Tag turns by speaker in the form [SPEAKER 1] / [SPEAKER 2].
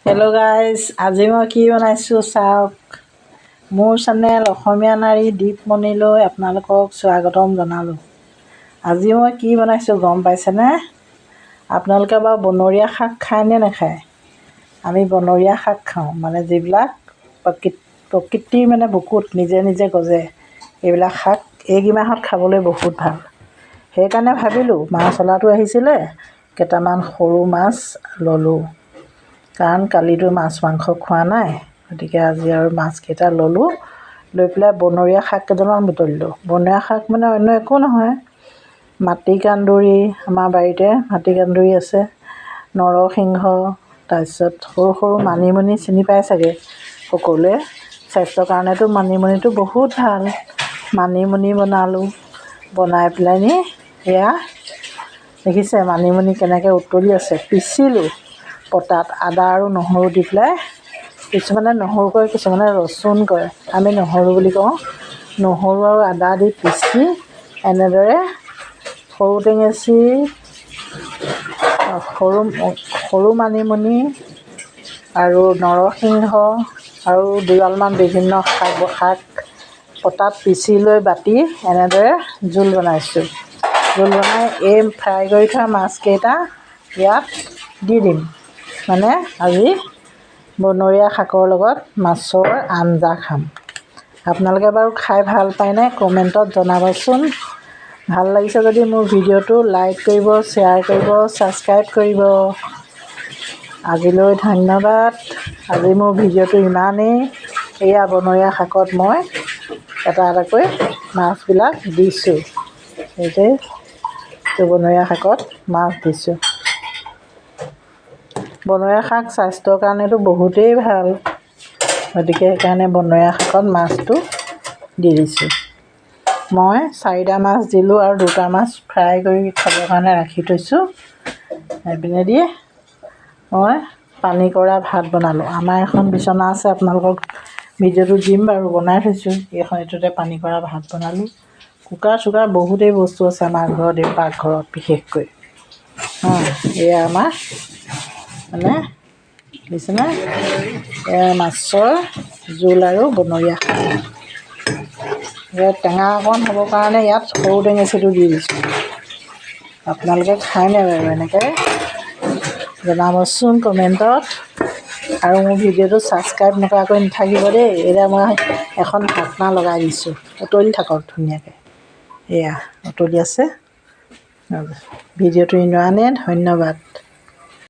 [SPEAKER 1] Hello' guys, আজি মই কি বনাইছোঁ চাওক। মোৰ চেনেল অসমীয়া নাৰী দীপমণিলৈ আপোনালোকক স্বাগতম জনালোঁ। আজি মই কি বনাইছোঁ গম পাইছেনে? আপোনালোকে বাৰু বনৰীয়া শাক খায় নে নাখায়? আমি বনৰীয়া শাক খাওঁ, মানে যিবিলাক প্ৰকৃতিৰ মানে বুকুত নিজে নিজে গজে এইবিলাক শাক এইকেইমাহত খাবলৈ বহুত ভাল। সেইকাৰণে ভাবিলোঁ মাছ অলাটো আহিছিলে, কেইটামান সৰু মাছ ল'লোঁ। কাৰণ কালিতো মাছ মাংস খোৱা নাই, গতিকে আজি আৰু মাছকেইটা ল'লোঁ। লৈ পেলাই বনৰীয়া শাক কেইডালমান বুটলিলোঁ। বনৰীয়া শাক মানে অন্য একো নহয়, মাটিকান্দুৰি, আমাৰ বাৰীতে মাটিকান্দুৰি আছে, নৰসিংহ, তাৰপিছত সৰু সৰু মানিমুনি চিনি পাই চাগে সকলোৱে। স্বাস্থ্যৰ কাৰণেতো মানিমুনিটো বহুত ভাল। মানিমুনি বনালোঁ, বনাই পেলাইনি এয়া দেখিছে মানিমুনি কেনেকৈ উতলি আছে, পিচিলোঁ পটাত আদা আৰু নহৰু দি পেলাই। কিছুমানে নহৰু কয়, কিছুমানে ৰচুন কয়, আমি নহৰু বুলি কওঁ। নহৰু আৰু আদা দি পিচি এনেদৰে সৰু টেঙেচি, সৰু মানিমুনি আৰু নৰসিংহ আৰু দুডালমান বিভিন্ন শাক পটাত পিচি লৈ বাটি এনেদৰে জোল বনাইছোঁ। জোল বনাই এই ফ্ৰাই কৰি থোৱা মাছকেইটা ইয়াত দি দিম। মানে আজি বনৰীয়া শাকৰ লগত মাছৰ আঞ্জা খাম। আপোনালোকে বাৰু খাই ভাল পায়নে? কমেণ্টত জনাবচোন। ভাল লাগিছে যদি মোৰ ভিডিঅ'টো লাইক কৰিব, শ্বেয়াৰ কৰিব, ছাবস্ক্ৰাইব কৰিব। আজিলৈ ধন্যবাদ। আজি মোৰ ভিডিঅ'টো ইমানেই। এয়া বনৰীয়া শাকত মই এটা এটাকৈ মাছবিলাক দিছোঁ। এইটো বনৰীয়া শাকত মাছ দিছোঁ। বনৰীয়া শাক স্বাস্থ্যৰ কাৰণেতো বহুতেই ভাল, গতিকে সেইকাৰণে বনৰীয়া শাকত মাছটো দি দিছোঁ। মই 4টা মাছ দিলোঁ আৰু 2টা মাছ ফ্ৰাই কৰি খাবৰ কাৰণে ৰাখি থৈছোঁ। এইপিনেদি মই পানী কৰা ভাত বনালোঁ। আমাৰ এখন বিচনা আছে, আপোনালোকক ভিডিঅ'টো দিম বাৰু, বনাই থৈছোঁ। এইটোতে পানী কৰা ভাত বনালোঁ। কুকাৰ চুকাৰ বহুতেই বস্তু আছে আমাৰ ঘৰত, এই পাকঘৰত বিশেষকৈ। এয়া আমাৰ মানে দেখিছেনে, এয়া মাছৰ জোল আৰু বনৰীয়া শাক। টেঙা অকণ হ'বৰ কাৰণে ইয়াত সৰু টেঙেচিটো দি দিছোঁ। আপোনালোকে খায়নে বাৰু এনেকৈ? জনাবচোন কমেণ্টত। আৰু মোৰ ভিডিঅ'টো ছাবস্ক্ৰাইব নকৰাকৈ নাথাকিব দেই। এতিয়া মই এখন ঢাকনা লগাই দিছোঁ, উতলি থাকক ধুনীয়াকৈ। এয়া উতলি আছে। ভিডিঅ'টো ইমানেই, ধন্যবাদ।